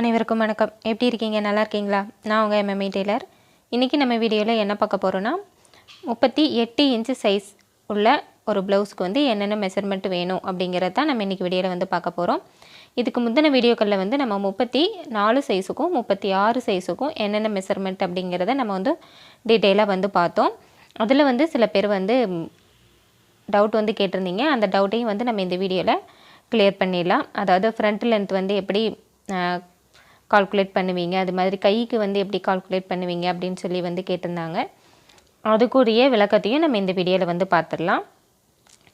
அனைவருக்கும் வணக்கம். எப்படி இருக்கீங்க? நல்லா இருக்கீங்களா? நான் உங்கள் எம்எம்ஏ டெய்லர். இன்றைக்கி நம்ம வீடியோவில் என்ன பார்க்க போகிறோன்னா 38 இன்ச்சு சைஸ் உள்ள ஒரு ப்ளவுஸ்க்கு வந்து என்னென்ன மெஷர்மெண்ட் வேணும் அப்படிங்கிறத தான் நம்ம இன்றைக்கி வீடியோவில் வந்து பார்க்க போகிறோம். இதுக்கு முந்தின வீடியோக்களில் வந்து நம்ம 34 சைஸுக்கும் 36 சைஸுக்கும் என்னென்ன மெஷர்மெண்ட் அப்படிங்கிறத நம்ம வந்து டீட்டெயிலாக வந்து பார்த்தோம். அதில் வந்து சில பேர் வந்து டவுட் வந்து கேட்டிருந்தீங்க. அந்த டவுட்டையும் வந்து நம்ம இந்த வீடியோவில் கிளியர் பண்ணிடலாம். அதாவது ஃப்ரண்ட் லென்த் வந்து எப்படி கால்குலேட் பண்ணுவீங்க, அது மாதிரி கைக்கு வந்து எப்படி கால்குலேட் பண்ணுவீங்க அப்படின்னு சொல்லி வந்து கேட்டிருந்தாங்க. அதுக்குரிய விளக்கத்தையும் நம்ம இந்த வீடியோவில் வந்து பார்த்துடலாம்.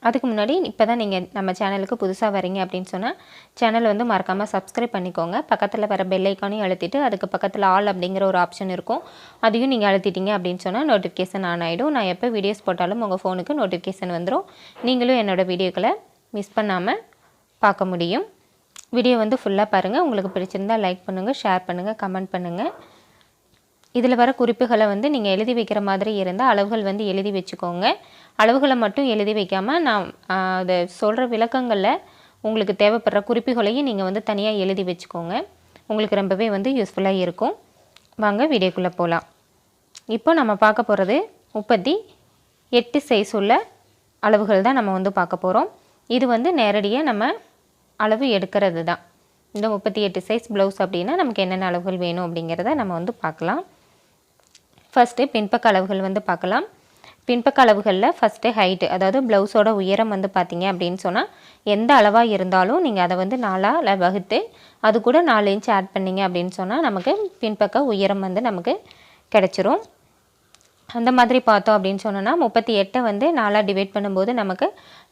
அதுக்கு முன்னாடி இப்போ தான் நீங்கள் நம்ம சேனலுக்கு புதுசாக வரீங்க அப்படின்னு சொன்னால் சேனல் வந்து மறக்காமல் சப்ஸ்கிரைப் பண்ணிக்கோங்க. பக்கத்தில் வர பெல் ஐக்கானையும் அழுத்திட்டு அதுக்கு பக்கத்தில் ஆல் அப்படிங்கிற ஒரு ஆப்ஷன் இருக்கும். அதையும் நீங்கள் அழுத்திட்டீங்க அப்படின்னு சொன்னால் நோட்டிஃபிகேஷன் ஆன் ஆகிடும். நான் எப்போ வீடியோஸ் போட்டாலும் உங்கள் ஃபோனுக்கு நோட்டிஃபிகேஷன் வந்துடும். நீங்களும் என்னோடய வீடியோக்களை மிஸ் பண்ணாமல் பார்க்க முடியும். வீடியோ வந்து ஃபுல்லாக பாருங்கள். உங்களுக்கு பிடிச்சிருந்தால் லைக் பண்ணுங்கள், ஷேர் பண்ணுங்கள், கமெண்ட் பண்ணுங்கள். இதில் வர குறிப்புகளை வந்து நீங்கள் எழுதி வைக்கிற மாதிரி இருந்தால் அளவுகள் வந்து எழுதி வச்சுக்கோங்க. அளவுகளை மட்டும் எழுதி வைக்காமல் நான் அதை சொல்கிற விளக்கங்களில் உங்களுக்கு தேவைப்படுற குறிப்புகளையும் நீங்கள் வந்து தனியாக எழுதி வச்சுக்கோங்க. உங்களுக்கு ரொம்பவே வந்து யூஸ்ஃபுல்லாக இருக்கும். வாங்க வீடியோக்குள்ளே போகலாம். இப்போ நம்ம பார்க்க போகிறது 38 சைஸ் உள்ள அளவுகள் தான் நம்ம வந்து பார்க்க போகிறோம். இது வந்து நேரடியாக நம்ம அளவு எடுக்கிறது தான். இந்த 38 சைஸ் ப்ளவுஸ் அப்படின்னா நமக்கு என்னென்ன அளவுகள் வேணும் அப்படிங்கிறத நம்ம வந்து பார்க்கலாம். ஃபஸ்ட்டு பின்பக்க அளவுகள் வந்து பார்க்கலாம். பின்பக்க அளவுகளில் ஃபஸ்ட்டு ஹைட்டு, அதாவது ப்ளவுஸோட உயரம் வந்து பார்த்திங்க அப்படின்னு சொன்னால் எந்த அளவாக இருந்தாலும் நீங்கள் அதை வந்து 4ஆல் வகுத்து அது கூட 4 இன்ச் ஆட் பண்ணிங்க அப்படின்னு சொன்னால் நமக்கு பின்பக்க உயரம் வந்து நமக்கு கிடச்சிரும். அந்த மாதிரி பார்த்தோம் அப்படின்னு சொன்னோன்னா 38 வந்து 4ஆக டிவைட் பண்ணும்போது நமக்கு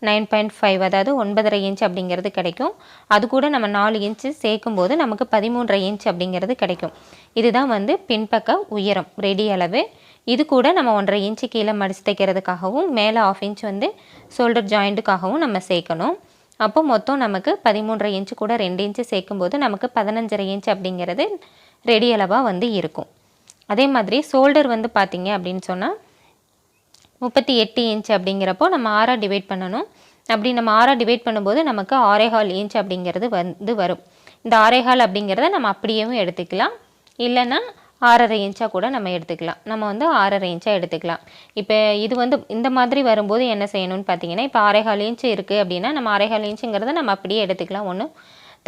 9.5, அதாவது 9.5 இன்ச் அப்படிங்கிறது கிடைக்கும். அது கூட நம்ம 4 இன்ச்சு சேர்க்கும்போது நமக்கு 13.5 இன்ச் அப்படிங்கிறது கிடைக்கும். இதுதான் வந்து பின்பக்க உயரம் ரெடி அளவு. இது கூட நம்ம 1.5 இன்ச்சு கீழே மடித்து தைக்கிறதுக்காகவும் மேலே 1/2 இன்ச் வந்து ஷோல்டர் ஜாயிண்ட்டுக்காகவும் நம்ம சேர்க்கணும். அப்போ மொத்தம் நமக்கு 13.5 இன்ச்சு கூட 2 இன்ச்சு சேர்க்கும்போது நமக்கு 15.5 இன்ச் அப்படிங்கிறது ரெடி அளவாக வந்து இருக்கும். அதே மாதிரி ஷோல்டர் வந்து பார்த்திங்க அப்படின்னு சொன்னால் 38 இன்ச் அப்படிங்கிறப்போ நம்ம 6ஆக டிவைட் பண்ணணும். அப்படி நம்ம 6ஆக டிவைட் பண்ணும்போது நமக்கு 6.25 இன்ச் அப்படிங்கிறது வந்து வரும். இந்த 6.25 அப்படிங்கிறத நம்ம அப்படியேவும் எடுத்துக்கலாம், இல்லைன்னா 6.5 இன்ச்சாக கூட நம்ம எடுத்துக்கலாம். நம்ம வந்து 6.5 இன்ச்சாக எடுத்துக்கலாம். இப்போ இது வந்து இந்த மாதிரி வரும்போது என்ன செய்யணும்னு பார்த்தீங்கன்னா, இப்போ 6.25 இன்ச்சு இருக்குது அப்படின்னா நம்ம 6.25 இன்ச்சுங்கிறத நம்ம அப்படியே எடுத்துக்கலாம், ஒன்றும்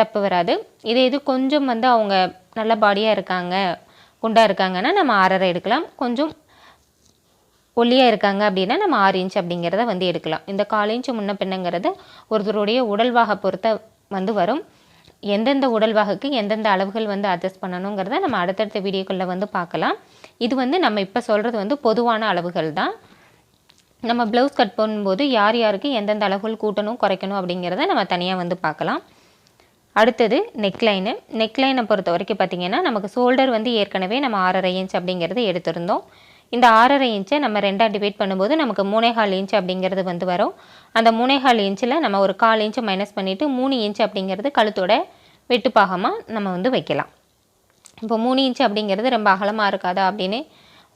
தப்பு வராது. இது கொஞ்சம் வந்து அவங்க நல்ல பாடியாக இருக்காங்க, குண்டாக இருக்காங்கன்னா நம்ம 6.5 எடுக்கலாம். கொஞ்சம் ஒல்லியாக இருக்காங்க அப்படின்னா நம்ம 6 இன்ச் அப்படிங்கிறத வந்து எடுக்கலாம். இந்த 1/4 இன்ச்சு முன்ன பின்னங்கிறது ஒருத்தருடைய உடல்வாகை பொறுத்த வந்து வரும். எந்தெந்த உடல்வாகுக்கு எந்தெந்த அளவுகள் வந்து அட்ஜஸ்ட் பண்ணணுங்கிறத நம்ம அடுத்தடுத்த வீடியோக்களில் வந்து பார்க்கலாம். இது வந்து நம்ம இப்போ சொல்கிறது வந்து பொதுவான அளவுகள் தான். நம்ம ப்ளவுஸ் கட் பண்ணும்போது யார் யாருக்கு எந்தெந்த அளவுகள் கூட்டணும் குறைக்கணும் அப்படிங்கிறத நம்ம தனியாக வந்து பார்க்கலாம். அடுத்தது நெக்லைனை பொறுத்த வரைக்கும் பார்த்திங்கன்னா நமக்கு ஷோல்டர் வந்து ஏற்கனவே நம்ம 6.5 இன்ச் அப்படிங்கிறது எடுத்திருந்தோம். இந்த 6.5 இன்ச்சை நம்ம 2ஆக டிவைட் பண்ணும்போது நமக்கு 3.25 இன்ச் அப்படிங்கிறது வந்து வரும். அந்த 3.25 இன்ச்சில் நம்ம ஒரு 1/4 இன்ச்சு மைனஸ் பண்ணிவிட்டு 3 இன்ச் அப்படிங்கிறது கழுத்தோட வெட்டுப்பாகமாக நம்ம வந்து வைக்கலாம். இப்போ 3 இன்ச் அப்படிங்கிறது ரொம்ப அகலமாக இருக்காதா அப்படின்னு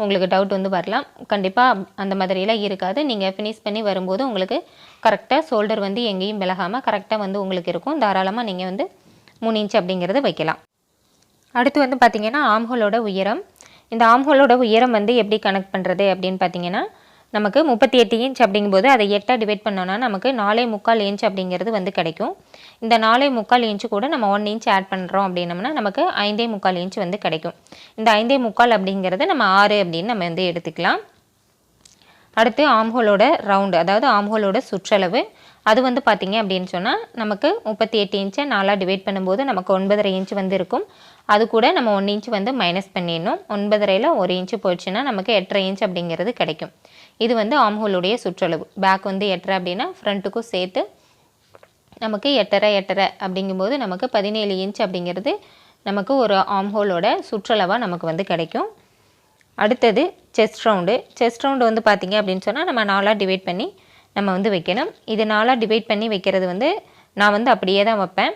உங்களுக்கு டவுட் வந்து வரலாம். கண்டிப்பாக அந்த மாதிரியெல்லாம் இருக்காது. நீங்கள் ஃபினிஷ் பண்ணி வரும்போது உங்களுக்கு கரெக்டாக ஷோல்டர் வந்து எங்கேயும் விலகாமல் கரெக்டாக வந்து உங்களுக்கு இருக்கும். தாராளமாக நீங்கள் வந்து 3 இன்ச் அப்படிங்கிறது வைக்கலாம். அடுத்து வந்து பார்த்திங்கன்னா ஆம்ஹோலோட உயரம். இந்த ஆம்ஹோலோட உயரம் வந்து எப்படி கனெக்ட் பண்ணுறது அப்படின்னு பார்த்தீங்கன்னா, நமக்கு 38 இன்ச் அப்படிங்கும்போது அதை 8ஆக டிவைட் பண்ணோன்னா நமக்கு 4.25 இன்ச் அப்படிங்கிறது வந்து கிடைக்கும். இந்த 4.25 இன்ச்சு கூட நம்ம 1 இன்ச் ஆட் பண்ணுறோம் அப்படின்னோம்னா நமக்கு 5.25 இன்ச் வந்து கிடைக்கும். இந்த 5.25 அப்படிங்கிறது நம்ம 6 அப்படின்னு நம்ம வந்து எடுத்துக்கலாம். அடுத்து ஆம்ஹோலோட ரவுண்டு, அதாவது ஆம்ஹோலோட சுற்றளவு. அது வந்து பார்த்திங்க அப்படின்னு சொன்னால் நமக்கு 38 இன்ச்சை 4ஆக டிவைட் பண்ணும்போது நமக்கு 9.5 இன்ச் வந்து இருக்கும். அது கூட நம்ம 1 இன்ச் வந்து மைனஸ் பண்ணிடணும். 9.5ல் 1 இன்ச்சு போயிடுச்சுன்னா நமக்கு 8.5 இன்ச் அப்படிங்கிறது கிடைக்கும். இது வந்து ஆம்ஹோலுடைய சுற்றளவு. பேக் வந்து 8.5 அப்படின்னா ஃப்ரண்ட்டுக்கும் சேர்த்து நமக்கு 8.5 அப்படிங்கும்போது நமக்கு 17 இன்ச் அப்படிங்கிறது நமக்கு ஒரு ஆம்ஹோலோட சுற்றளவாக நமக்கு வந்து கிடைக்கும். அடுத்தது செஸ்ட் ரவுண்டு வந்து பார்த்திங்க அப்படின்னு சொன்னால் நம்ம 4ஆக டிவைட் பண்ணி நம்ம வந்து வைக்கணும். இது 4ஆக டிவைட் பண்ணி வைக்கிறது வந்து நான் வந்து அப்படியே தான் வைப்பேன்.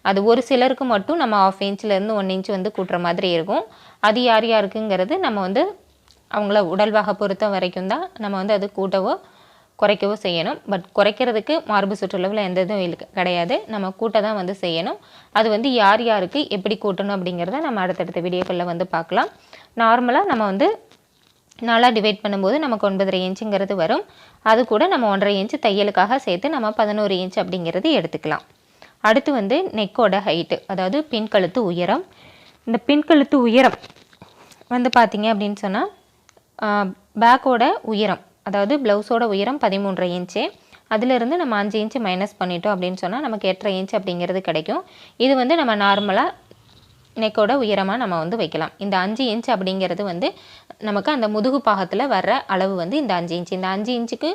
அது ஒரு சிலருக்கு மட்டும் நம்ம 1/2 இன்ச்சிலேருந்து 1 இன்ச் வந்து கூட்டுற மாதிரி இருக்கும். அது யார் யாருக்குங்கிறது நம்ம வந்து அவங்கள உடல்வாக பொறுத்த வரைக்கும் தான் நம்ம வந்து அது கூட்டவோ குறைக்கவோ செய்யணும். பட் குறைக்கிறதுக்கு மார்பு சுற்றளவில் எந்த இதுவும் கிடையாது. நம்ம கூட்ட தான் வந்து செய்யணும். அது வந்து யார் யாருக்கு எப்படி கூட்டணும் அப்படிங்கிறத நம்ம அடுத்தடுத்த வீடியோக்களில் வந்து பார்க்கலாம். நார்மலாக நம்ம வந்து 4 டிவைட் பண்ணும்போது நமக்கு 9.5 இன்ச்சுங்கிறது வரும். அது கூட நம்ம 1.5 இன்ச்சு தையலுக்காக சேர்த்து நம்ம 11 இன்ச் அப்படிங்கிறது எடுத்துக்கலாம். அடுத்து வந்து நெக்கோட ஹைட்டு, அதாவது பின்கழுத்து உயரம். இந்த பின்கழுத்து உயரம் வந்து பார்த்திங்க அப்படின்னு சொன்னால் பேக்கோட உயரம், அதாவது ப்ளவுஸோட உயரம் 13.5 இன்ச்சு. அதிலிருந்து நம்ம 5 இன்ச்சு மைனஸ் பண்ணிட்டோம் அப்படின்னு சொன்னால் நமக்கு 8.5 இன்ச் அப்படிங்கிறது கிடைக்கும். இது வந்து நம்ம நார்மலாக நெக்கோட உயரமாக நம்ம வந்து வைக்கலாம். இந்த 5 இன்ச் அப்படிங்கிறது வந்து நமக்கு அந்த முதுகு பாகத்தில் வர்ற அளவு வந்து இந்த 5 இன்ச். இந்த 5 இன்ச்சுக்கு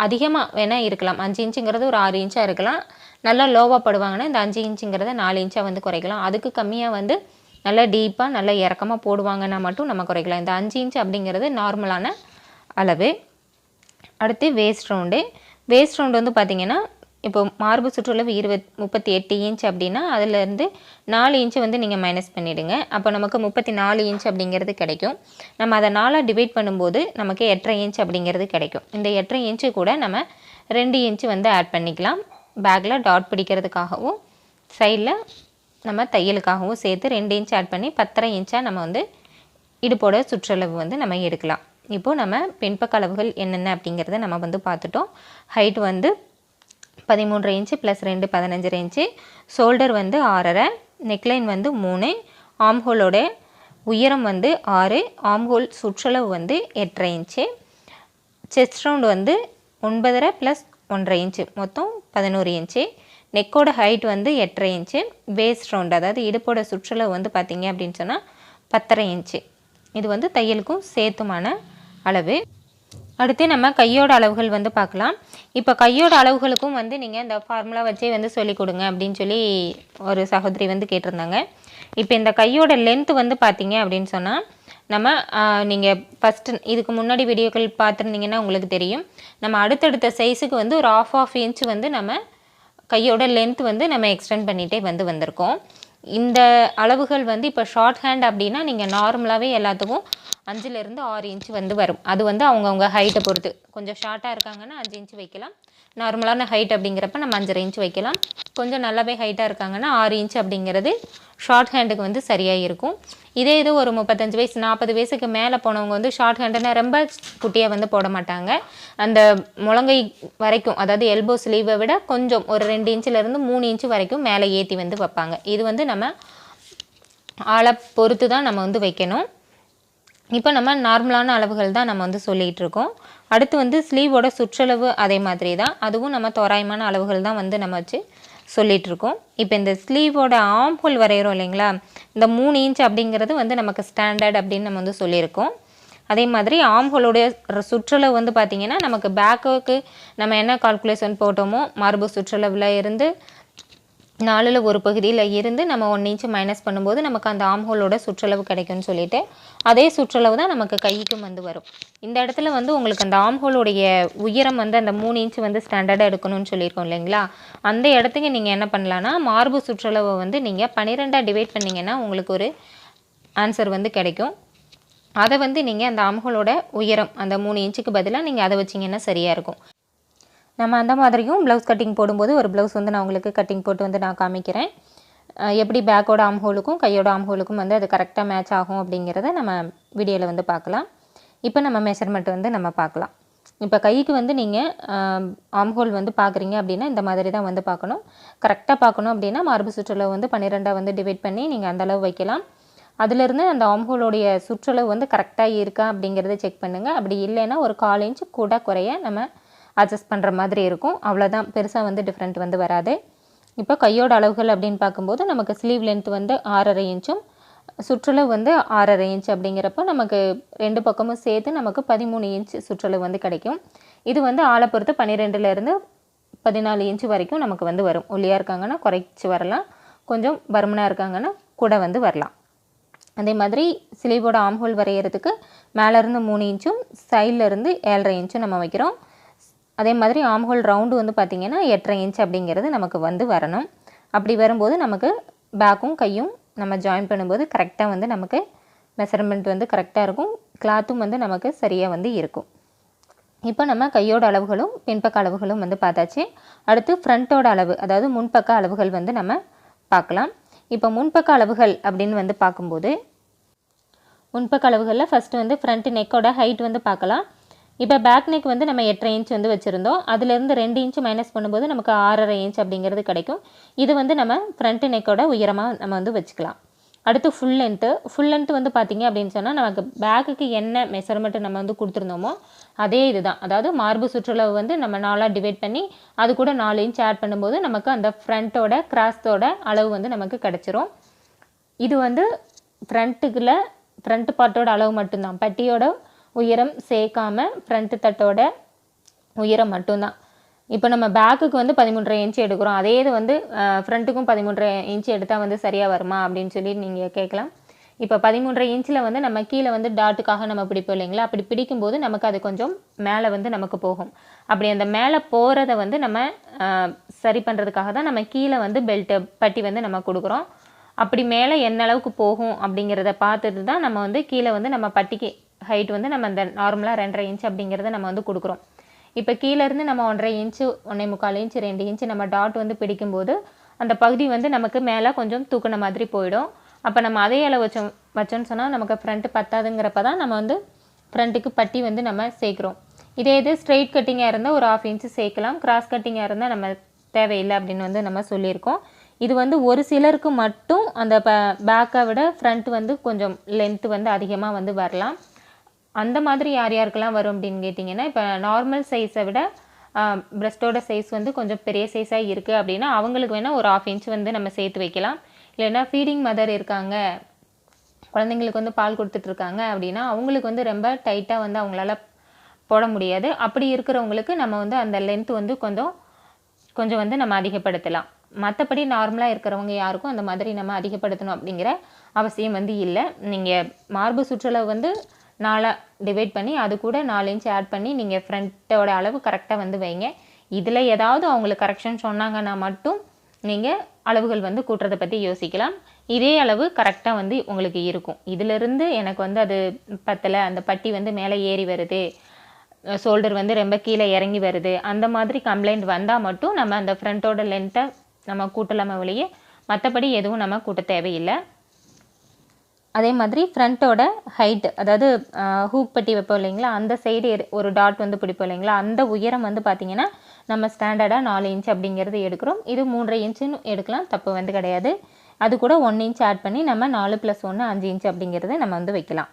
அதிகமாக வேணால் இருக்கலாம். 5 இன்ச்சுங்கிறது ஒரு 6 இன்ச்சாக இருக்கலாம். நல்லா லோவாக படுவாங்கன்னா இந்த 5 இன்ச்சுங்கிறத 4 இன்ச்சாக வந்து குறைக்கலாம். அதுக்கு கம்மியாக வந்து நல்லா டீப்பாக நல்லா இறக்கமாக போடுவாங்கன்னா மட்டும் நம்ம குறைக்கலாம். இந்த 5 இன்ச் அப்படிங்கிறது நார்மலான அளவு. அடுத்து வேஸ்ட் ரவுண்டு. வேஸ்ட் ரவுண்டு வந்து பார்த்திங்கன்னா இப்போ மார்பு சுற்றளவு 38 இன்ச் அப்படின்னா அதிலேருந்து 4 இன்ச்சு வந்து நீங்கள் மைனஸ் பண்ணிவிடுங்க. அப்போ நமக்கு 34 இன்ச் அப்படிங்கிறது கிடைக்கும். நம்ம அதை 4 டிவைட் பண்ணும்போது நமக்கு 8.5 இன்ச் அப்படிங்கிறது கிடைக்கும். இந்த 8.5 இன்ச்சு கூட நம்ம 2 இன்ச்சு வந்து ஆட் பண்ணிக்கலாம். பேக்கில் டாட் பிடிக்கிறதுக்காகவும் சைடில் நம்ம தையலுக்காகவும் சேர்த்து 2 இன்ச் ஆட் பண்ணி 10.5 இன்ச்சாக நம்ம வந்து இடுப்போட சுற்றளவு வந்து நம்ம எடுக்கலாம். இப்போது நம்ம பின்பக்க அளவுகள் என்னென்ன அப்படிங்கிறத நம்ம வந்து பார்த்துட்டோம். ஹைட் வந்து 13 இன்ச்சு ப்ளஸ் 2 15 இன்ச்சு. ஷோல்டர் வந்து 6.5, நெக்லைன் வந்து 3, ஆம்ஹோலோட உயரம் வந்து 6, ஆம்ஹோல் சுற்றளவு வந்து 8.5 இன்ச்சு. செஸ்ட் ரவுண்டு வந்து 9.5 ப்ளஸ் 1.5 இன்ச்சு, மொத்தம் 11 இன்ச்சு. நெக்கோட ஹைட் வந்து 8.5 இன்ச்சு. வேஸ்ட் ரவுண்டு, அதாவது இடுப்போட சுற்றளவு வந்து பார்த்திங்க அப்படின்னு சொன்னால் 10.5 இன்ச்சு. இது வந்து தையலுக்கும் சேர்த்துமான அளவு. அடுத்து நம்ம கையோட அளவுகள் வந்து பார்க்கலாம். இப்போ கையோட அளவுகளுக்கும் வந்து நீங்கள் இந்த ஃபார்முலா வச்சே வந்து சொல்லிக் கொடுங்க அப்படின்னு சொல்லி ஒரு சகோதரி வந்து கேட்டிருந்தாங்க. இப்போ இந்த கையோட லென்த்து வந்து பார்த்தீங்க அப்படின்னு சொன்னால் நம்ம நீங்கள் ஃபஸ்ட்டு இதுக்கு முன்னாடி வீடியோக்கள் பார்த்துருந்தீங்கன்னா உங்களுக்கு தெரியும். நம்ம அடுத்தடுத்த சைஸுக்கு வந்து ஒரு ஆஃப் இன்ச் வந்து நம்ம கையோட லென்த் வந்து நம்ம எக்ஸ்டெண்ட் பண்ணிகிட்டே வந்து வந்திருக்கோம். இந்த அளவுகள் வந்து இப்போ ஷார்ட் ஹேண்ட் அப்படின்னா நீங்கள் நார்மலாகவே எல்லாத்துக்கும் 5லேருந்து 6 இன்ச்சு வந்து வரும். அது வந்து அவங்கவுங்க ஹைட்டை பொறுத்து. கொஞ்சம் ஷார்ட்டாக இருக்காங்கன்னா 5 இன்ச்சு வைக்கலாம். நார்மலான ஹைட் அப்படிங்கிறப்ப நம்ம 5.5 இன்ச்சு வைக்கலாம். கொஞ்சம் நல்லாவே ஹைட்டாக இருக்காங்கன்னா 6 இன்ச்சு அப்படிங்கிறது ஷார்ட் ஹேண்டுக்கு வந்து சரியாக இருக்கும். இதே இது ஒரு 35 வயசு 40 வயசுக்கு மேலே போனவங்க வந்து ஷார்ட் ஹேண்டுன்னா ரொம்ப குட்டியாக வந்து போட மாட்டாங்க. அந்த முழங்கை வரைக்கும், அதாவது எல்போ ஸ்லீவை விட கொஞ்சம் ஒரு 2 இன்ச்சிலேருந்து 3 இன்ச்சு வரைக்கும் மேலே ஏற்றி வந்து வைப்பாங்க. இது வந்து நம்ம ஆளை பொறுத்து தான் நம்ம வந்து வைக்கணும். இப்போ நம்ம நார்மலான அளவுகள் தான் நம்ம வந்து சொல்லிகிட்டு இருக்கோம். அடுத்து வந்து ஸ்லீவோட சுற்றளவு அதே மாதிரி தான், அதுவும் நம்ம தோராயமான அளவுகள் தான் வந்து நம்ம வச்சு சொல்லிகிட்ருக்கோம். இப்போ இந்த ஸ்லீவோட ஆம்ஹோல் வரைகிறோம் இல்லைங்களா, இந்த 3 இன்ச் அப்படிங்கிறது வந்து நமக்கு ஸ்டாண்டர்ட் அப்படின்னு நம்ம வந்து சொல்லியிருக்கோம். அதே மாதிரி ஆம்ஹோலோடைய சுற்றளவு வந்து பார்த்திங்கன்னா நமக்கு பேக்குக்கு நம்ம என்ன கால்குலேஷன் போட்டோமோ மார்பு சுற்றளவில் இருந்து 4ல் ஒரு பகுதியில் இருந்து நம்ம 1 இன்ச்சு மைனஸ் பண்ணும்போது நமக்கு அந்த ஆம்ஹோலோட சுற்றளவு கிடைக்கும்னு சொல்லிட்டு அதே சுற்றளவு தான் நமக்கு கைக்கும் வந்து வரும். இந்த இடத்துல வந்து உங்களுக்கு அந்த ஆம்ஹோலோடைய உயரம் வந்து அந்த 3 இன்ச்சு வந்து ஸ்டாண்டர்டாக எடுக்கணும்னு சொல்லியிருக்கோம் இல்லைங்களா, அந்த இடத்துக்கு நீங்கள் என்ன பண்ணலான்னா மார்பு சுற்றளவை வந்து நீங்கள் 12 டிவைட் பண்ணிங்கன்னா உங்களுக்கு ஒரு ஆன்சர் வந்து கிடைக்கும். அதை வந்து நீங்கள் அந்த ஆம்ஹோலோட உயரம் அந்த 3 இன்ச்சுக்கு பதிலாக நீங்கள் அதை வச்சிங்கன்னா சரியாக இருக்கும். நம்ம அந்த மாதிரியும் ப்ளவுஸ் கட்டிங் போடும்போது ஒரு ப்ளவுஸ் வந்து நான் உங்களுக்கு கட்டிங் போட்டு வந்து நான் காமிக்கிறேன். எப்படி பேக்கோட ஆம்ஹோலுக்கும் கையோட ஆம்ஹோலுக்கும் வந்து அது கரெக்டாக மேட்ச் ஆகும் அப்படிங்கிறத நம்ம வீடியோவில் வந்து பார்க்கலாம். இப்போ நம்ம மெஷர்மெண்ட் வந்து நம்ம பார்க்கலாம். இப்போ கைக்கு வந்து நீங்கள் ஆம்ஹோல் வந்து பார்க்குறீங்க அப்படின்னா இந்த மாதிரி தான் வந்து பார்க்கணும். கரெக்டாக பார்க்கணும் அப்படின்னா மார்பு சுற்றளவு வந்து 12 வந்து டிவைட் பண்ணி நீங்கள் அந்தளவு வைக்கலாம். அதிலிருந்து அந்த ஆம்ஹோலோடைய சுற்றளவு வந்து கரெக்டாக இருக்கா அப்படிங்கிறத செக் பண்ணுங்கள். அப்படி இல்லைன்னா ஒரு 1/4 இன்ச்சு கூட குறைய நம்ம அட்ஜஸ்ட் பண்ணுற மாதிரி இருக்கும். அவ்வளோதான், பெருசாக வந்து டிஃப்ரெண்ட் வந்து வராது. இப்போ கையோட அளவுகள் அப்படின்னு பார்க்கும்போது நமக்கு ஸ்லீவ் லென்த் வந்து 6.5 இன்ச்சும் சுற்றளவு வந்து 6.5 இன்ச் அப்படிங்கிறப்போ நமக்கு 2 பக்கமும் சேர்த்து நமக்கு 13 இன்ச் சுற்றளவு வந்து கிடைக்கும். இது வந்து ஆளை பொறுத்து 12லேருந்து 14 இன்ச்சு வரைக்கும் நமக்கு வந்து வரும். ஒல்லியாக இருக்காங்கன்னா குறைச்சி வரலாம், கொஞ்சம் பருமனாக இருக்காங்கன்னா கூட வந்து வரலாம். அதே மாதிரி ஸ்லீவோட ஆம்ஹோல் வரைகிறதுக்கு மேலேருந்து 3 இன்ச்சும் சைட்லேருந்து 7.5 இன்ச்சும் நம்ம வைக்கிறோம். அதே மாதிரி ஆம்ஹோல் ரவுண்டு வந்து பார்த்திங்கன்னா 8.5 இன்ச் அப்படிங்கிறது நமக்கு வந்து வரணும். அப்படி வரும்போது நமக்கு பேக்கும் கையும் நம்ம ஜாயின் பண்ணும்போது கரெக்டாக வந்து நமக்கு மெஷர்மெண்ட் வந்து கரெக்டாக இருக்கும். கிளாத்தும் வந்து நமக்கு சரியாக வந்து இருக்கும். இப்போ நம்ம கையோட அளவுகளும் பின்பக்க அளவுகளும் வந்து பார்த்தாச்சு. அடுத்து ஃப்ரண்ட்டோட அளவு, அதாவது முன்பக்க அளவுகள் வந்து நம்ம பார்க்கலாம். இப்போ முன்பக்க அளவுகள் அப்படின்னு வந்து பார்க்கும்போது, முன்பக்க அளவுகளில் ஃபஸ்ட்டு வந்து ஃப்ரண்ட் நெக்கோட ஹைட் வந்து பார்க்கலாம். இப்போ பேக் நெக் வந்து நம்ம 8.5 இன்ச் வந்து வச்சுருந்தோம். அதுலேருந்து 2 இன்ச் மைனஸ் பண்ணும்போது நமக்கு 6.5 இன்ச் அப்படிங்கிறது கிடைக்கும். இது வந்து நம்ம ஃப்ரண்ட் நெக்கோட உயரமாக நம்ம வந்து வச்சுக்கலாம். அடுத்து ஃபுல் லென்த்து வந்து பார்த்திங்க அப்படின்னு சொன்னால், நமக்கு பேக்குக்கு என்ன மெஷர்மெண்ட்டு நம்ம வந்து கொடுத்துருந்தோமோ அதே இதுதான். அதாவது மார்பு சுற்றளவு வந்து நம்ம 4ஆக டிவைட் பண்ணி அது கூட 4 இன்ச் ஆட் பண்ணும்போது நமக்கு அந்த ஃப்ரண்ட்டோட கிராஸோட அளவு வந்து நமக்கு கிடச்சிரும். இது வந்து ஃப்ரண்ட் பார்ட்டோட அளவு மட்டும்தான், பட்டியோட உயரம் சேர்க்காம ஃப்ரண்ட் தட்டோட உயரம் மட்டும்தான். இப்போ நம்ம பேக்குக்கு வந்து 13.5 இன்ச் எடுக்கிறோம், அதே இது வந்து ஃப்ரண்ட்டுக்கும் 13.5 இன்ச் எடுத்தால் வந்து சரியாக வருமா அப்படின்னு சொல்லி நீங்கள் கேட்கலாம். இப்போ 13.5 இன்ச்சில் வந்து நம்ம கீழே வந்து டாட்டுக்காக நம்ம பிடிப்போம் இல்லைங்களா, அப்படி பிடிக்கும்போது நமக்கு அது கொஞ்சம் மேலே வந்து நமக்கு போகும். அப்படி அந்த மேலே போகிறத வந்து நம்ம சரி பண்ணுறதுக்காக தான் நம்ம கீழே வந்து பட்டி வந்து நம்ம கொடுக்குறோம். அப்படி மேலே என்ன அளவுக்கு போகும் அப்படிங்கிறத பார்த்துட்டு தான் நம்ம வந்து கீழே வந்து நம்ம பட்டிக்கு ஹைட் வந்து நம்ம இந்த நார்மலாக 2.5 இன்ச் அப்படிங்கிறத நம்ம வந்து கொடுக்குறோம். இப்போ கீழேருந்து நம்ம 1.5 இன்ச்சு 1.25 இன்ச்சு 2 இன்ச்சு நம்ம டாட் வந்து பிடிக்கும்போது அந்த பகுதி வந்து நமக்கு மேலே கொஞ்சம் தூக்கின மாதிரி போயிடும். அப்போ நம்ம அதே அளவு வச்சோன்னு சொன்னால் நமக்கு ஃப்ரண்ட்டு பத்தாதுங்கிறப்ப தான் நம்ம வந்து ஃப்ரண்ட்டுக்கு பட்டி வந்து நம்ம சேர்க்குறோம். இதே இது ஸ்ட்ரெயிட் கட்டிங்காக இருந்தால் ஒரு 1/2 இன்ச்சு சேர்க்கலாம், கிராஸ் கட்டிங்காக இருந்தால் நம்ம தேவையில்லை அப்படின்னு வந்து நம்ம சொல்லியிருக்கோம். இது வந்து ஒரு சிலருக்கு மட்டும் அந்த பேக்கை விட ஃப்ரண்ட் வந்து கொஞ்சம் லென்த்து வந்து அதிகமாக வந்து வரலாம். அந்த மாதிரி யார் யாருக்கெல்லாம் வரும் அப்படின்னு கேட்டிங்கன்னா, இப்போ நார்மல் சைஸை விட பிரஸ்ட்டோட சைஸ் வந்து கொஞ்சம் பெரிய சைஸாக இருக்குது அப்படின்னா அவங்களுக்கு வேணால் ஒரு 1/2 இன்ச் வந்து நம்ம சேர்த்து வைக்கலாம். இல்லைன்னா ஃபீடிங் மதர் இருக்காங்க, குழந்தைங்களுக்கு வந்து பால் கொடுத்துட்ருக்காங்க அப்படின்னா அவங்களுக்கு வந்து ரொம்ப டைட்டாக வந்து அவங்களால போட முடியாது. அப்படி இருக்கிறவங்களுக்கு நம்ம வந்து அந்த லென்த்து வந்து கொஞ்சம் வந்து நம்ம அதிகப்படுத்தலாம். மற்றபடி நார்மலாக இருக்கிறவங்க யாருக்கும் அந்த மாதிரி நம்ம அதிகப்படுத்தணும் அப்படிங்கிற அவசியம் வந்து இல்லை. நீங்கள் மார்பு சுற்றளவு வந்து 4ஆக டிவைட் பண்ணி அது கூட 4 இன்ச் ஆட் பண்ணி நீங்கள் ஃப்ரண்ட்டோட அளவு கரெக்டாக வந்து வைங்க. இதில் ஏதாவது அவங்களுக்கு கரெக்ஷன் சொன்னாங்கன்னா மட்டும் நீங்கள் அளவுகள் வந்து கூட்டுறதை பற்றி யோசிக்கலாம். இதே அளவு கரெக்டாக வந்து உங்களுக்கு இருக்கும். இதிலிருந்து எனக்கு வந்து அது பத்தலை, அந்த பட்டி வந்து மேலே ஏறி வருது, ஷோல்டர் வந்து ரொம்ப கீழே இறங்கி வருது, அந்த மாதிரி கம்ப்ளைண்ட் வந்தால் மட்டும் நம்ம அந்த ஃப்ரண்ட்டோட லென்த்தை நம்ம கூட்டலாமே ஒழிய மற்றபடி எதுவும் நம்ம கூட்ட தேவையில்லை. அதே மாதிரி ஃப்ரண்ட்டோட ஹைட், அதாவது ஹூக் பட்டி வைப்போம் இல்லைங்களா, அந்த சைடு ஒரு டாட் வந்து பிடிப்போம் இல்லைங்களா, அந்த உயரம் வந்து பார்த்திங்கன்னா நம்ம ஸ்டாண்டர்டாக 4 இன்ச் அப்படிங்கிறது எடுக்கிறோம். இது 3.5 இன்ச்சுன்னு எடுக்கலாம், தப்பு வந்து கிடையாது. அது கூட 1 இன்ச் ஆட் பண்ணி நம்ம 4 + 1 5 இன்ச் அப்படிங்கிறது நம்ம வந்து வைக்கலாம்.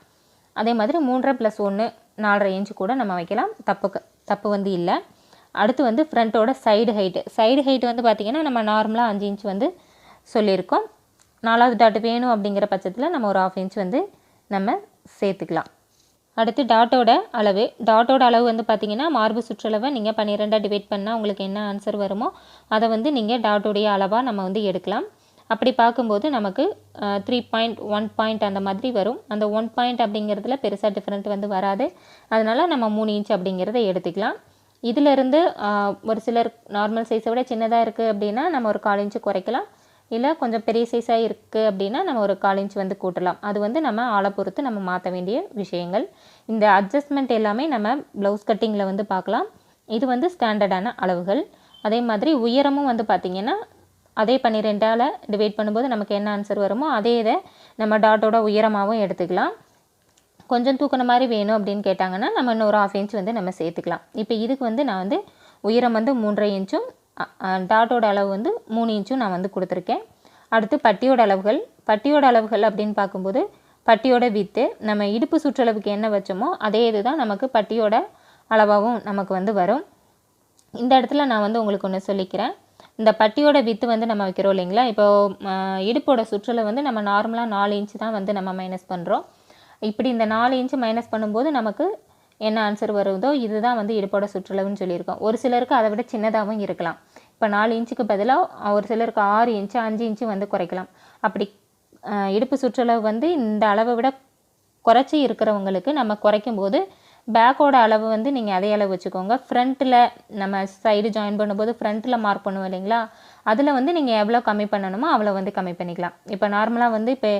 அதே மாதிரி 3.5 + 1 4.5 இன்ச்சு கூட நம்ம வைக்கலாம், தப்பு வந்து இல்லை. அடுத்து வந்து ஃப்ரண்ட்டோட சைடு ஹைட் வந்து பார்த்திங்கன்னா நம்ம நார்மலாக 5 இன்ச் வந்து சொல்லியிருக்கோம். 4வது டாட் வேணும் அப்படிங்கிற பட்சத்தில் நம்ம ஒரு 1/2 இன்ச் வந்து நம்ம சேர்த்துக்கலாம். அடுத்து டாட்டோட அளவு வந்து பார்த்திங்கன்னா மார்பு சுற்றளவை நீங்கள் 12ஆக டிவைட் பண்ணால் உங்களுக்கு என்ன ஆன்சர் வருமோ அதை வந்து நீங்கள் டாட்டோடைய அளவாக நம்ம வந்து எடுக்கலாம். அப்படி பார்க்கும்போது நமக்கு 3.1 பாயிண்ட் அந்த மாதிரி வரும். அந்த 1 பாயிண்ட் அப்படிங்கிறதுல பெருசாக டிஃப்ரெண்ட் வந்து வராது. அதனால் நம்ம 3 இன்ச் அப்படிங்கிறத எடுத்துக்கலாம். இதிலிருந்து ஒரு சிலர் நார்மல் சைஸை விட சின்னதாக இருக்குது அப்படின்னா நம்ம ஒரு 1/4 இன்ச்சு குறைக்கலாம். இல்லை கொஞ்சம் பெரிய சைஸாக இருக்குது அப்படின்னா நம்ம ஒரு 1/4 இன்ச் வந்து கூட்டலாம். அது வந்து நம்ம ஆளை பொறுத்து நம்ம மாற்ற வேண்டிய விஷயங்கள். இந்த அட்ஜஸ்ட்மெண்ட் எல்லாமே நம்ம ப்ளவுஸ் கட்டிங்கில் வந்து பார்க்கலாம். இது வந்து ஸ்டாண்டர்டான அளவுகள். அதே மாதிரி உயரமும் வந்து பார்த்திங்கன்னா அதே 12ஆல் டிவைட் பண்ணும்போது நமக்கு என்ன ஆன்சர் வருமோ அதே இதை நம்ம டாட்டோட உயரமாகவும் எடுத்துக்கலாம். கொஞ்சம் தூக்கின மாதிரி வேணும் அப்படின்னு கேட்டாங்கன்னா நம்ம இன்னொரு 1/2 இன்ச் வந்து நம்ம சேர்த்துக்கலாம். இப்போ இதுக்கு வந்து நான் வந்து உயரம் வந்து 3.5 இன்ச்சும் டாட்டோட அளவு வந்து 3 இன்ச்சும் நான் வந்து கொடுத்துருக்கேன். அடுத்து பட்டியோட அளவுகள் அப்படின்னு பார்க்கும்போது பட்டியோட வித்து நம்ம இடுப்பு சுற்றளவுக்கு என்ன வச்சோமோ அதே இது தான் நமக்கு பட்டியோட அளவாகவும் நமக்கு வந்து வரும். இந்த இடத்துல நான் வந்து உங்களுக்கு ஒன்று சொல்லிக்கிறேன். இந்த பட்டியோட வித்து வந்து நம்ம வைக்கிறோம் இல்லைங்களா, இப்போது இடுப்போட சுற்றளவு வந்து நம்ம நார்மலாக 4 இன்ச்சு தான் வந்து நம்ம மைனஸ் பண்ணுறோம். இப்படி இந்த 4 இன்ச்சு மைனஸ் பண்ணும்போது நமக்கு என்ன ஆன்சர் வருதோ இதுதான் வந்து இடுப்போட சுற்றளவுன்னு சொல்லியிருக்கோம். ஒரு சிலருக்கு அதை விட சின்னதாகவும் இருக்கலாம். இப்போ 4 இன்ச்சுக்கு பதிலாக ஒரு சிலருக்கு 6 இன்ச்சு 5 இன்ச்சு வந்து குறைக்கலாம். அப்படி இடுப்பு சுற்றளவு வந்து இந்த அளவை விட குறைச்சி இருக்கிறவங்களுக்கு நம்ம குறைக்கும்போது பேக்கோட அளவு வந்து நீங்கள் அதே அளவு வச்சுக்கோங்க. ஃப்ரண்ட்டில் நம்ம சைடு ஜாயின் பண்ணும்போது ஃப்ரண்ட்டில் மார்க் பண்ணுவோம் இல்லைங்களா, அதில் வந்து நீங்கள் எவ்வளோ கம்மி பண்ணணுமோ அவ்வளோ வந்து கம்மி பண்ணிக்கலாம். இப்போ நார்மலாக வந்து இப்போ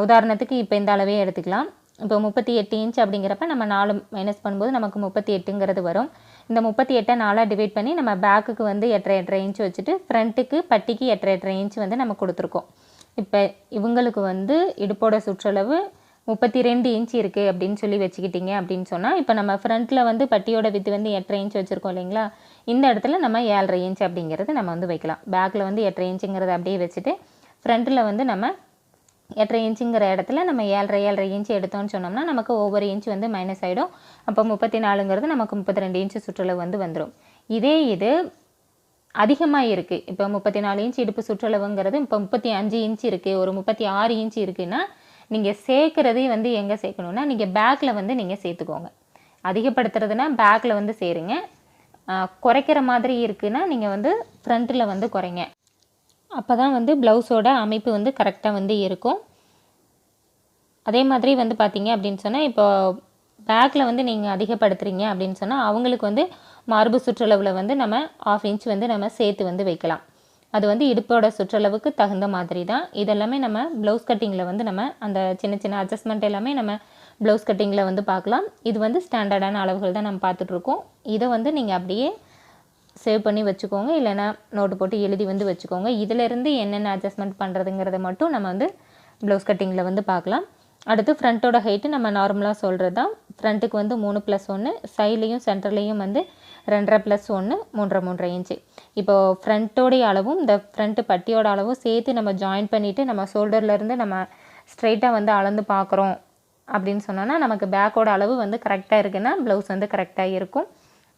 உதாரணத்துக்கு இப்போ இந்த அளவே எடுத்துக்கலாம். இப்போ 38 இன்ச் அப்படிங்கிறப்ப நம்ம 4 மைனஸ் பண்ணும்போது நமக்கு 38ங்கிறது வரும். இந்த 38 4ஆக டிவைட் பண்ணி நம்ம பேக்குக்கு வந்து 8.5 இன்ச் வச்சுட்டு ஃப்ரண்ட்டுக்கு பட்டிக்கு 8.5 இன்ச் வந்து நம்ம கொடுத்துருக்கோம். இப்போ இவங்களுக்கு வந்து இடுப்போட சுற்றளவு 32 இன்ச் இருக்குது அப்படின்னு சொல்லி வச்சுக்கிட்டிங்க அப்படின்னு சொன்னால், இப்போ நம்ம ஃப்ரண்ட்டில் வந்து பட்டியோட வித்து வந்து 8.5 இன்ச் வச்சுருக்கோம் இல்லைங்களா, இந்த இடத்துல நம்ம 7.5 இன்ச் அப்படிங்கிறது நம்ம வந்து வைக்கலாம். பேக்கில் வந்து 8.5 இன்ச்சுங்கிறத அப்படியே வச்சுட்டு ஃப்ரண்ட்டில் வந்து நம்ம 8.5 இன்ச்சுங்கிற இடத்துல நம்ம 7.5 இன்ச்சு எடுத்தோம்னு சொன்னோம்னா நமக்கு ஒவ்வொரு இன்ச் வந்து மைனஸ் ஆகிடும். அப்போ 34ங்கிறது நமக்கு 32 இன்ச்சு சுற்றளவு வந்து வந்துடும். இதே இது அதிகமாக இருக்குது. இப்போ 34 இன்ச் இடுப்பு சுற்றளவுங்கிறது இப்போ 35 இன்ச் இருக்குது, ஒரு 36 இன்ச் இருக்குன்னா நீங்கள் சேர்க்குறதே வந்து எங்கே சேர்க்கணுன்னா நீங்கள் பேக்கில் வந்து நீங்கள் சேர்த்துக்கோங்க. அதிகப்படுத்துறதுனா பேக்கில் வந்து சேருங்க. குறைக்கிற மாதிரி இருக்குன்னா நீங்கள் வந்து ஃப்ரண்ட்டில் வந்து குறைங்க. அப்போ தான் வந்து ப்ளவுஸோட அமைப்பு வந்து கரெக்டாக வந்து இருக்கும். அதே மாதிரி வந்து பார்த்தீங்க அப்படின்னு சொன்னால், இப்போ பேக்கில் வந்து நீங்கள் அதிகப்படுத்துகிறீங்க அப்படின்னு சொன்னால் அவங்களுக்கு வந்து மார்பு சுற்றளவில் வந்து நம்ம 1/2 இன்ச் வந்து நம்ம சேர்த்து வந்து வைக்கலாம். அது வந்து இடுப்போட சுற்றளவுக்கு தகுந்த மாதிரி தான். இதெல்லாமே நம்ம ப்ளவுஸ் கட்டிங்கில் வந்து நம்ம அந்த சின்ன சின்ன அட்ஜஸ்ட்மெண்ட் எல்லாமே நம்ம ப்ளவுஸ் கட்டிங்கில் வந்து பார்க்கலாம். இது வந்து ஸ்டாண்டர்டான அளவுகள் தான் நம்ம பார்த்துட்ருக்கோம். இதை வந்து நீங்கள் அப்படியே சேவ் பண்ணி வச்சுக்கோங்க, இல்லைனா நோட்டு போட்டு எழுதி வந்து வச்சுக்கோங்க. இதிலேருந்து என்னென்ன அட்ஜஸ்ட்மெண்ட் பண்ணுறதுங்கிறத மட்டும் நம்ம வந்து ப்ளவுஸ் கட்டிங்கில் வந்து பார்க்கலாம். அடுத்து ஃப்ரண்ட்டோட ஹைட்டு நம்ம நார்மலாக சொல்கிறது தான். ஃப்ரண்ட்டுக்கு வந்து 3+1, சைட்லேயும் சென்டர்லேயும் வந்து 2.5+1 3.5 இன்ச்சு. இப்போது ஃப்ரண்ட்டோடைய அளவும் இந்த ஃப்ரண்ட்டு பட்டியோட அளவும் சேர்த்து நம்ம ஜாயின் பண்ணிவிட்டு நம்ம ஷோல்டர்லேருந்து நம்ம ஸ்ட்ரைட்டாக வந்து அளந்து பார்க்குறோம் அப்படின்னு சொன்னோன்னா நமக்கு பேக்கோட அளவு வந்து கரெக்டாக இருக்குன்னா ப்ளவுஸ் வந்து கரெக்டாக இருக்கும்.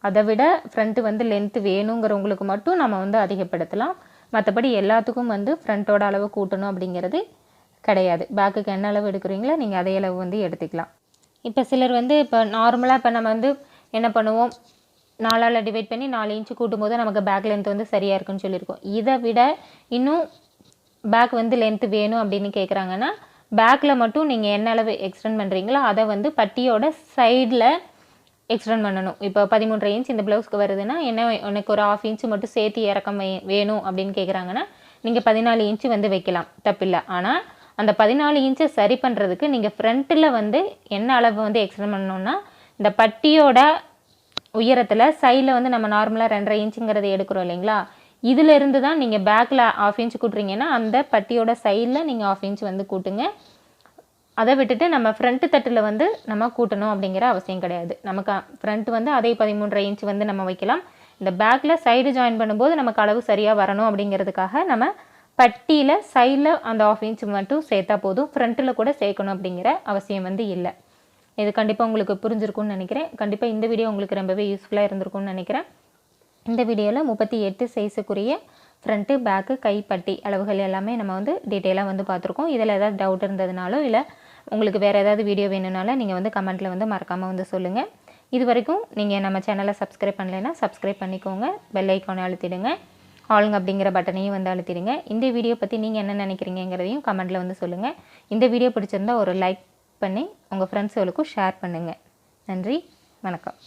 அதை விட ஃப்ரண்ட்டு வந்து லென்த்து வேணுங்கிறவங்களுக்கு மட்டும் நம்ம வந்து அதிகப்படுத்தலாம். மற்றபடி எல்லாத்துக்கும் வந்து ஃப்ரண்ட்டோட அளவு கூட்டணும் அப்படிங்கிறது கிடையாது. பேக்குக்கு என்ன அளவு எடுக்கிறீங்களோ நீங்கள் அதே அளவு வந்து எடுத்துக்கலாம். இப்போ சிலர் வந்து இப்போ நார்மலாக இப்போ நம்ம வந்து என்ன பண்ணுவோம், 4ஆல் டிவைட் பண்ணி 4 இன்ச்சு கூட்டும்போது நமக்கு பேக் லென்த் வந்து சரியாக இருக்குன்னு சொல்லியிருக்கோம். இதை விட இன்னும் பேக் வந்து லென்த்து வேணும் அப்படின்னு கேட்குறாங்கன்னா பேக்கில் மட்டும் நீங்கள் என்ன அளவு எக்ஸ்டெண்ட் பண்ணுறீங்களோ அதை வந்து பட்டியோட சைடில் எக்ஸ்டெண்ட் பண்ணணும். இப்போ 13.5 இன்ச் இந்த ப்ளவுஸ்க்கு வருதுன்னா என்ன எனக்கு ஒரு 1/2 இன்ச்சு மட்டும் சேர்த்து இறக்கம் வேணும் அப்படின்னு கேட்குறாங்கன்னா நீங்கள் 14 இன்ச்சு வந்து வைக்கலாம், தப்பில்லை. ஆனால் அந்த 14 இன்ச்சை சரி பண்ணுறதுக்கு நீங்கள் ஃப்ரண்ட்டில் வந்து என்ன அளவு வந்து எக்ஸ்டெண்ட் பண்ணணும்னா இந்த பட்டியோட உயரத்தில் சைடில் வந்து நம்ம நார்மலாக 2.5 இன்ச்சுங்கிறத எடுக்கிறோம் இல்லைங்களா, இதிலிருந்து தான் நீங்கள் பேக்கில் 1/2 இன்ச்சு கூட்டுறீங்கன்னா அந்த பட்டியோட சைடில் நீங்கள் 1/2 இன்ச் வந்து கூட்டுங்க. அதை விட்டுட்டு நம்ம ஃப்ரண்ட்டு தட்டில் வந்து நம்ம கூட்டணும் அப்படிங்கிற அவசியம் கிடையாது. நமக்கு ஃப்ரண்ட் வந்து அதே 13.5 இன்ச் வந்து நம்ம வைக்கலாம். இந்த பேக்கில் சைடு ஜாயின் பண்ணும்போது நமக்கு அளவு சரியாக வரணும் அப்படிங்கிறதுக்காக நம்ம பட்டியில் சைடில் அந்த 1/2 இன்ச் மட்டும் சேர்த்தா போதும், ஃப்ரண்ட்டில் கூட சேர்க்கணும் அப்படிங்கிற அவசியம் வந்து இல்லை. இது கண்டிப்பாக உங்களுக்கு புரிஞ்சிருக்கும்னு நினைக்கிறேன். கண்டிப்பாக இந்த வீடியோ உங்களுக்கு ரொம்பவே யூஸ்ஃபுல்லாக இருந்திருக்கும்னு நினைக்கிறேன். இந்த வீடியோவில் 38 சைஸுக்குரிய ஃப்ரண்ட்டு பேக்கு கைப்பட்டி அளவுகள் எல்லாமே நம்ம வந்து டீட்டெயிலாக வந்து பார்த்துருக்கோம். இதில் ஏதாவது டவுட் இருந்ததுனாலோ இல்லை உங்களுக்கு வேறு ஏதாவது வீடியோ வேணும்னாலும் நீங்கள் வந்து கமெண்ட்டில் வந்து மறக்காமல் வந்து சொல்லுங்கள். இது வரைக்கும் நீங்கள் நம்ம சேனலை சப்ஸ்கிரைப் பண்ணலைன்னா சப்ஸ்கிரைப் பண்ணிக்கோங்க, பெல் ஐக்கானை அழுத்திடுங்க, ஆளுங்க அப்படிங்கிற பட்டனையும் வந்து அழுத்திடுங்க. இந்த வீடியோ பற்றி நீங்கள் என்ன நினைக்கிறீங்கிறதையும் கமெண்ட்டில் வந்து சொல்லுங்கள். இந்த வீடியோ பிடிச்சிருந்தா ஒரு லைக் பண்ணி உங்கள் ஃப்ரெண்ட்ஸுகளுக்கும் ஷேர் பண்ணுங்கள். நன்றி, வணக்கம்.